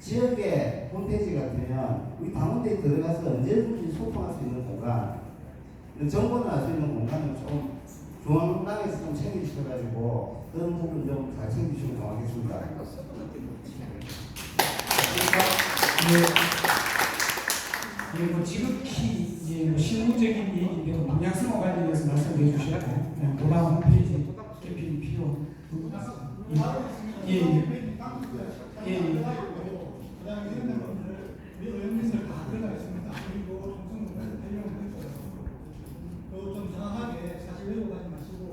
지역의 홈페이지 같으면 우리 당원들이 들어가서 언제든지 소통할 수 있는 공간, 정보를 알 수 있는 공간을 좀 중앙당에서 좀 챙겨주셔가지고 그런 부분 좀 잘 챙겨주시면 고맙겠습니다. 뭐 지극히 이제 실무적인 얘기인데 방향성과 관련해서 말씀해 주셔야 돼요. 보다 홈페이지 개편이 필요. 의원님들 다 들어가겠습니다. 그리고 정성을 대령을 해줘요. 좀 정확하게 사실 외워가지 마시고.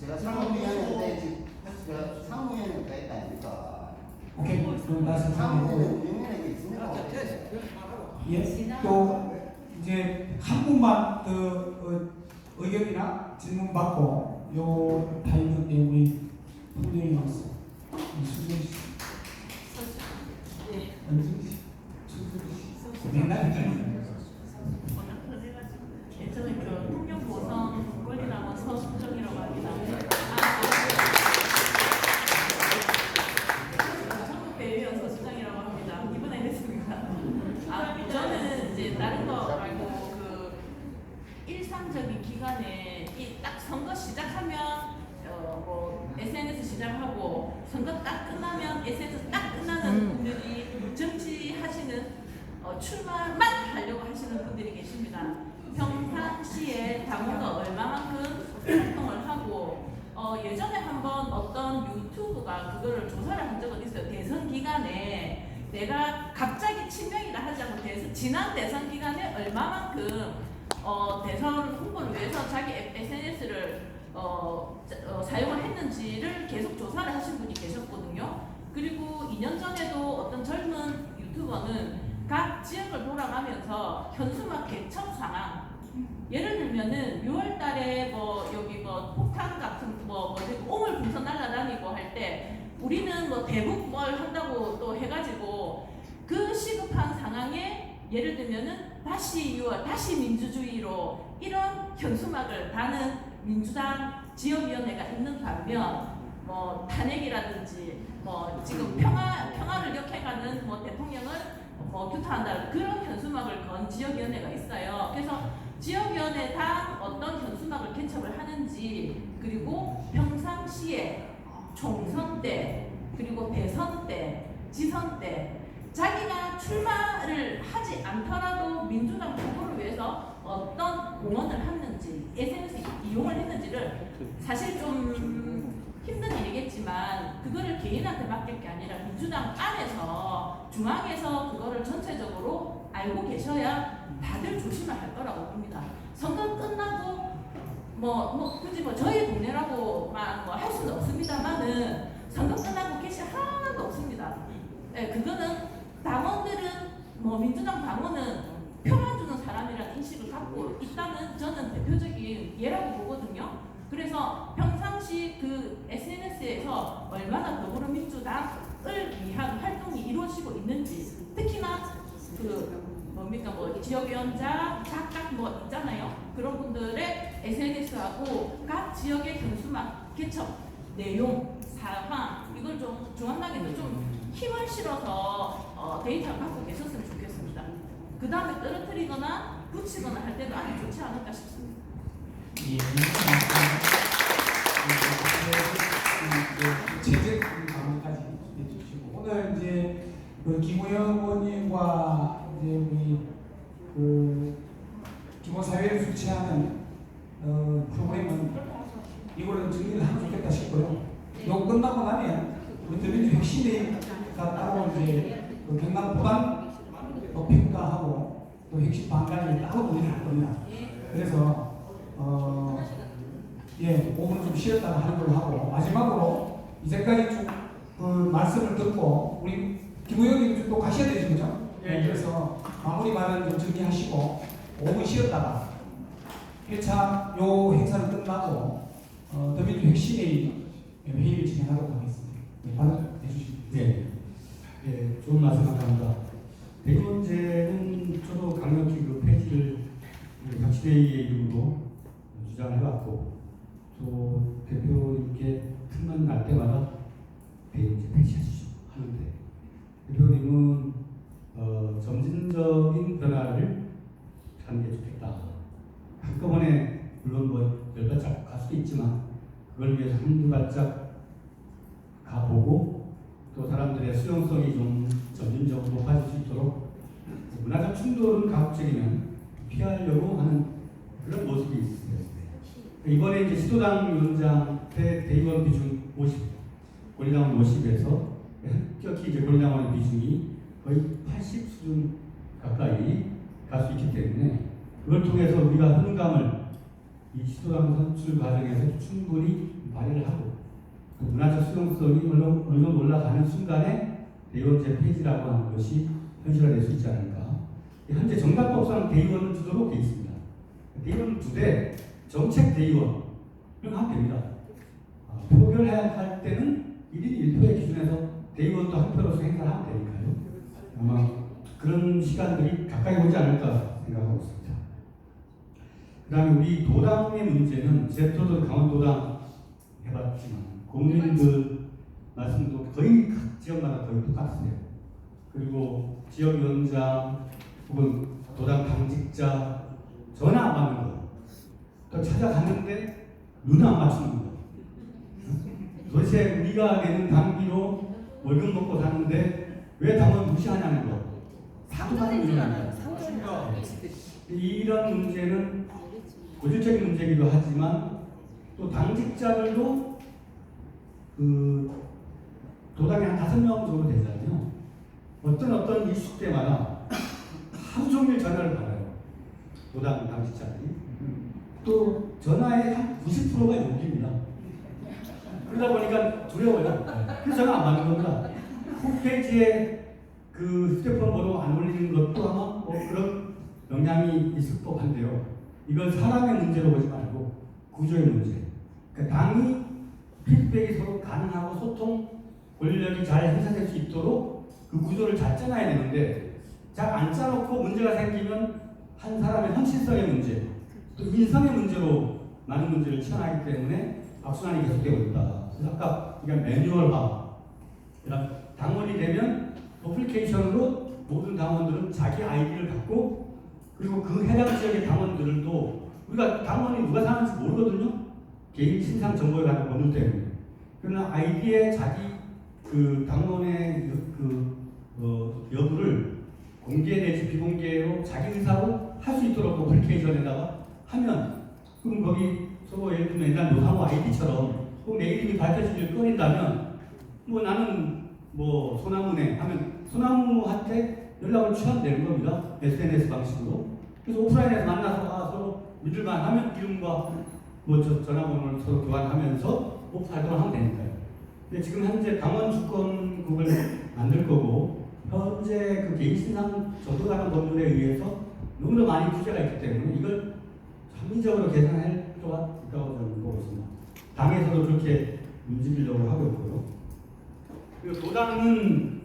제가 상무위원회인데 제가 상무위원회가 있다 아닙니까? 오케이. 그럼 다시 상무위원회가 있습니다. 예. 또 이제 한 분만 의견이나 질문 받고 요 타임은 때 우리 분명히 왔어. 수정 씨. 은승 씨. 맨날 저는 그 통영보성 권리당원 서수정이라고 합니다. 전국대의원 서수정이라고 합니다. 이번에 했습니다. 저는 이제 다른 거 말고 그 일상적인 기간에 이 딱 선거 시작하면 뭐 SNS 시작하고 선거 딱 끝나면 SNS 딱 끝나는 분들이 정치하시는 출마만 하려고 하시는 분들이 계십니다. 평상시에 당원과 얼마만큼 활동을 하고 예전에 한번 어떤 유튜브가 그거를 조사를 한 적은 있어요. 대선 기간에 내가 갑자기 친명이라 하지 않고 지난 대선 기간에 얼마만큼 대선 홍보를 위해서 자기 SNS를 사용을 했는지를 계속 조사를 하신 분이 계셨거든요. 그리고 2년 전에도 어떤 젊은 유튜버는 각 지역을 돌아가면서 현수막 개청 상황, 예를 들면은 6월 달에 뭐 여기 뭐 폭탄 같은 뭐 오물 풍선 날아다니고 할 때 우리는 뭐 대북 뭘 한다고 또 해가지고 그 시급한 상황에 예를 들면은 다시 6월, 다시 민주주의로 이런 현수막을 다는 민주당 지역위원회가 있는 반면 뭐 탄핵이라든지 뭐 지금 평화를 역해가는 뭐 대통령을 뭐 규탄한다 그런 현수막을 건 지역위원회가 있어요. 그래서 지역위원회당 어떤 현수막을 개척을 하는지 그리고 평상시에 총선 때 그리고 대선 때 지선 때 자기가 출마를 하지 않더라도 민주당 후보를 위해서 어떤 공헌을 했는지 SNS 이용을 했는지를 사실 좀 힘든 일이겠지만 그거를 개인한테 맡길 게 아니라 민주당 안에서 중앙에서 그거를 전체적으로 알고 계셔야 다들 조심을 할 거라고 봅니다. 선거 끝나고 굳이 뭐 저희 동네라고만 뭐 할 수는 없습니다만은 선거 끝나고 게시 하나도 없습니다. 네, 그거는 당원들은 뭐 민주당 당원은 표만 주는 사람이라는 인식을 갖고 있다는 저는 대표적인 예라고 보거든요. 그래서 평상시 그 SNS에서 얼마나 더불어민주당을 위한 활동이 이루어지고 있는지 특히나 그 뭐 지역위원장 각각 뭐 있잖아요. 그런 분들의 SNS하고 각 지역의 현수막 개척 내용 상황 이걸 좀 중앙당에도 좀 힘을 실어서 데이터를 갖고 계셨으면 좋겠습니다. 그 다음에 떨어뜨리거나 붙이거나 할 때도 아주 좋지 않을까 싶습니다. 예. 제재 강화까지 해주시고 오늘 이제 그 김우영 의원님과 이제 우리 그 기본사회를 주최하는 프로그램은 이걸로 정리를 하면 좋겠다 싶고요. 이거 끝나고 나면 우리 더민주 핵심회의가 따로 이제 그 경남 보단 평가하고 또 핵심 방관이 따로 논의를 겁니다. 그래서 5분 좀 쉬었다가 하는 걸로 하고 마지막으로 이제까지 쭉 그 말씀을 듣고 우리 김우영님 또 가셔야 되죠, 그죠? 그래서 마무리 말은 좀 정리하시고 5분 쉬었다가 회차 요 행사는 끝나고 더민주 핵심회의 회의를 진행하도록 하겠습니다. 발언해 주시면 네. 네, 좋은 말씀 감사합니다. 대의원제는 저도 강력히 그 폐지를 박시대의 이름으로 주장을 해왔고 또 대표님께 틈만 날 때마다 대의원제 폐지하시죠 하는데 대표님은 당원들의 수용성이 좀 점진적으로 높아질 수 있도록 문화적 충돌은 가급적이면 피하려고 하는 그런 모습이 있습니다. 이번에 이제 시도당 위원장 대의원 비중 50, 권리당원 50에서 합격히 이제 권리당원의 비중이 거의 80 수준 가까이 갈 수 있기 때문에 그걸 통해서 우리가 흥감을 이 시도당 선출 과정에서 충분히 발휘를 하고 그 문화적 수용성이 어느 정도 올라가는 순간에 대의원제 폐지라고 하는 것이 현실화될 수 있지 않을까. 현재 정당법상 대의원은 주도록 되어 있습니다. 대의원은 2대, 정책 대의원 하면 됩니다. 표결해야 할 때는 1인 1표의 기준에서 대의원도 한 표로서 행사를 하면 되니까요. 아마 그런 시간들이 가까이 오지 않을까 생각하고 있습니다. 그 다음에 우리 도당의 문제는 제토도 강원도당 해봤지만 국민들 말씀도 거의 각 지역마다 거의 똑같으세요. 그리고 지역위원장 혹은 도당 당직자 전화 안 받는 거. 또 찾아갔는데 눈 안 맞추는 거. 도대체 우리가 내는 당비로 월급 먹고 사는데 왜 당원 무시하냐는 거. 상관이 일어납니다. 이런 문제는 고질적인 문제이기도 하지만 또 당직자들도 그 도당에 한 5명 정도 되잖아요. 어떤 이슈 때마다 하루 종일 전화를 받아요. 도당 당직자들이. 또 전화의 한 90%가 욕입니다. 그러다 보니까 두려워요. 그래서 전화 안 받는 겁니다. 홈페이지에 그 휴대폰 번호 안 올리는 것도 아마 뭐 그런 영향이 있을 법한데요. 이건 사람의 문제로 보지 말고 구조의 문제. 그러니까 당이 피드백이 서로 가능하고 소통 권력이 잘 행사될 수 있도록 그 구조를 잘 짜놔야 되는데 잘 안 짜놓고 문제가 생기면 한 사람의 헌신성의 문제 또 인성의 문제로 많은 문제를 치환하기 때문에 악순환이 계속되고 있다. 그래서 아까 이게 매뉴얼화 당원이 되면 어플리케이션으로 모든 당원들은 자기 아이디를 갖고 그리고 그 해당 지역의 당원들도 우리가 당원이 누가 사는지 모르거든요. 개인 신상 정보에 관한 법률 때문에. 그러나 아이디에 자기 그 당원의 여부를 공개 내지 비공개로 자기 의사로 할 수 있도록 어플리케이션에다가 하면 그럼 거기 서로 예를 들면 옛날 노상호 아이디처럼 꼭 내 이름이 밝혀지길 꺼린다면 뭐 나는 뭐 소나무네 하면 소나무한테 연락을 취한되는 겁니다. SNS 방식으로. 그래서 오프라인에서 만나서 서로 믿을만 하면 이름과 뭐 전화번호를 서로 교환하면서 활동을 하면 되니까요. 근데 지금 현재 당원 주권국을 만들 거고 현재 그 개인신상 정도가는 법률에 의해서 너무나 많이 규제가 있기 때문에 이걸 합리적으로 개선할 필요가 있다고 저는 보고 있습니다. 당에서도 그렇게 움직이려고 하고 있고요. 그리고 도당은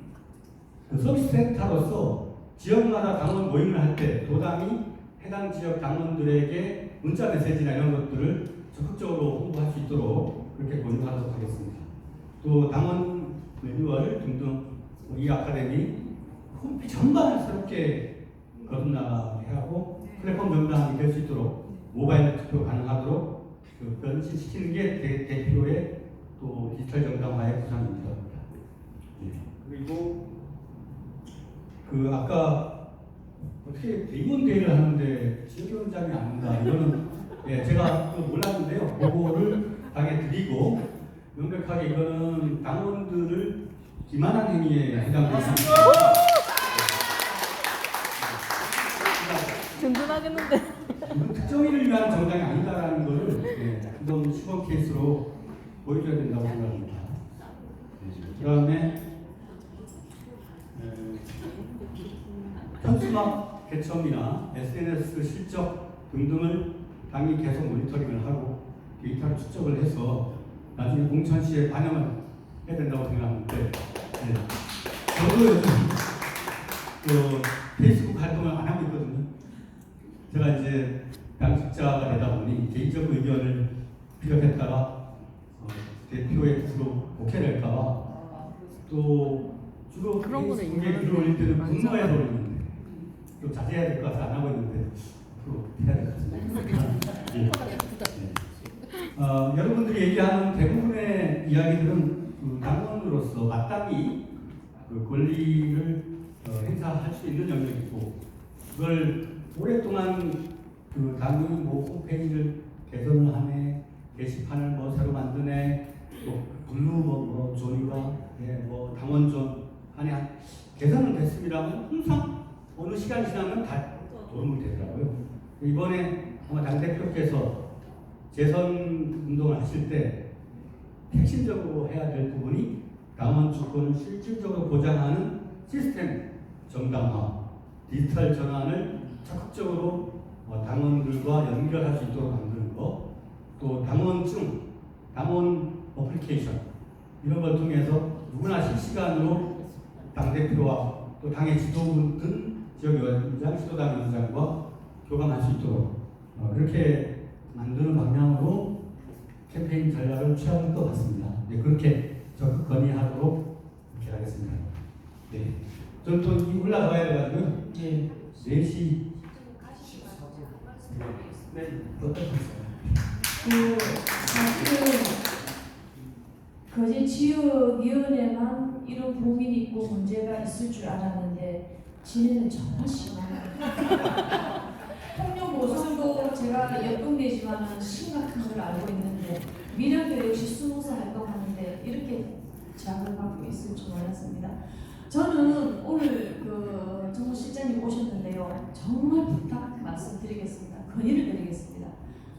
그 서비스 센터로서 지역마다 당원 모임을 할 때 도당이 해당 지역 당원들에게 문자 메시지나 이런 것들을 적극적으로 홍보할 수 있도록 그렇게 권유하도록 하겠습니다. 또 당원 매뉴얼 등등 이 아카데미 홈페이지 전반을 새롭게 거듭나게 하고 플랫폼 정당이 될 수 있도록 모바일 투표 가능하도록 그 변신시키는 게 대표의 또 디지털 정당화의 구상입니다. 네. 그리고 그 아까 어떻게 대의원 대회를 하는데 지역위원장이 안 온다 이거는 예, 제가 몰랐는데요. 그거를 당에 드리고 명백하게 이거는 당원들을 기만한 행위에 해당됩니다. 든든하겠는데. 이건 특정인을 위한 정당이 아니다라는 것을 예, 한번 시범 케이스로 보여줘야 된다고 생각합니다. 그 다음에 현수막 개첨이나 SNS 실적 등등을 당이 계속 모니터링을 하고 데이터를 축적을 해서 나중에 공천시에 반영을 해야 된다고 생각하는데 네. 저도 요즘 그 페이스북 활동을 안 하고 있거든요. 제가 이제 당직자가 되다 보니 개인적 의견을 피력했다가 대표의 뜻으로 오케될까봐 또 주로 페이스북에 글을 올릴 때는 분노해서 올리는데 좀 자제해야 될 것 같아서 안 하고 있는데 앞으로 해야 될 것 같습니다. 네. 여러분들이 얘기하는 대부분의 이야기들은 그 당원으로서 마땅히 그 권리를 행사할 수 있는 영역이 있고 그걸 오랫동안 그 당연히 뭐 홈페이지를 개선을 하네, 게시판을 뭐 새로 만드네, 또 블루 뭐 존이와 뭐 당원존 하네 개선은 됐습니다만 항상 어느 시간 지나면 다 도움이 되더라고요. 이번에 아마 당 대표께서 재선 운동을 하실 때 핵심적으로 해야 될 부분이 당원 주권을 실질적으로 보장하는 시스템 정당화, 디지털 전환을 적극적으로 당원들과 연결할 수 있도록 만드는 것, 또 당원증, 당원 어플리케이션 이런 걸 통해서 누구나 실시간으로 당대표와 또 당의 지도부든 지역위원장, 시도당 위원장과 교감할 수 있도록 그렇게 만드는 방향으로 캠페인 전략을 취할 것 같습니다. 네, 그렇게 적극 건의하도록 이렇게 하겠습니다. 네. 저는 또 올라가야 돼가지고요. 예. 4시. 네, 어떠셨어요? 사실은 거제 지역위원회만 이런 고민이 있고 문제가 있을 줄 알았는데 진해는 정말 심하네요. 폭력 모성도 제가 역동되지만 심각한 걸 알고 있는데 미련도 역시 숨어서 활동하는데 이렇게 제약을 받고 있을 줄 몰랐습니다. 저는 오늘 정무 실장님 오셨는데요. 정말 부탁 말씀드리겠습니다. 건의를 드리겠습니다.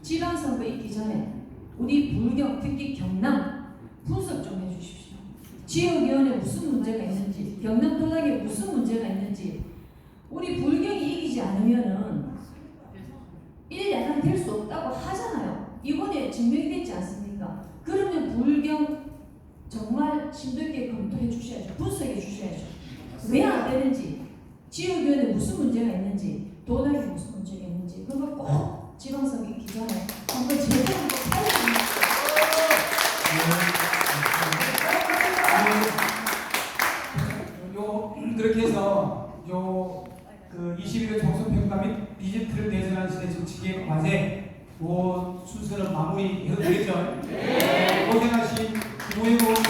지방선거 있기 전에 우리 불경, 특히 경남 분석 좀 해주십시오. 지역위원회 무슨 문제가 있는지, 경남 도당에 무슨 문제가 있는지, 우리 불경이 이기지 않으면은 1야당 될 수 없다고 하잖아요. 이번에 증명이 됐지 않습니까? 그러면 불경 정말 심도있게 검토해 주셔야죠. 분석해 주셔야죠. 왜 안 되는지, 지역위원회 무슨 문제가 있는지, 도당에 무슨 문제가 있는지, 그걸 꼭 지방선거 있기 전에 한번 제대로 한번 살려주십시오. 그렇게 해서 그 21대 총선평가 및 디지털 대전환 시대 정치계획 과제 순서는 마무리해도 되겠죠? 고생하신 김호영 의원님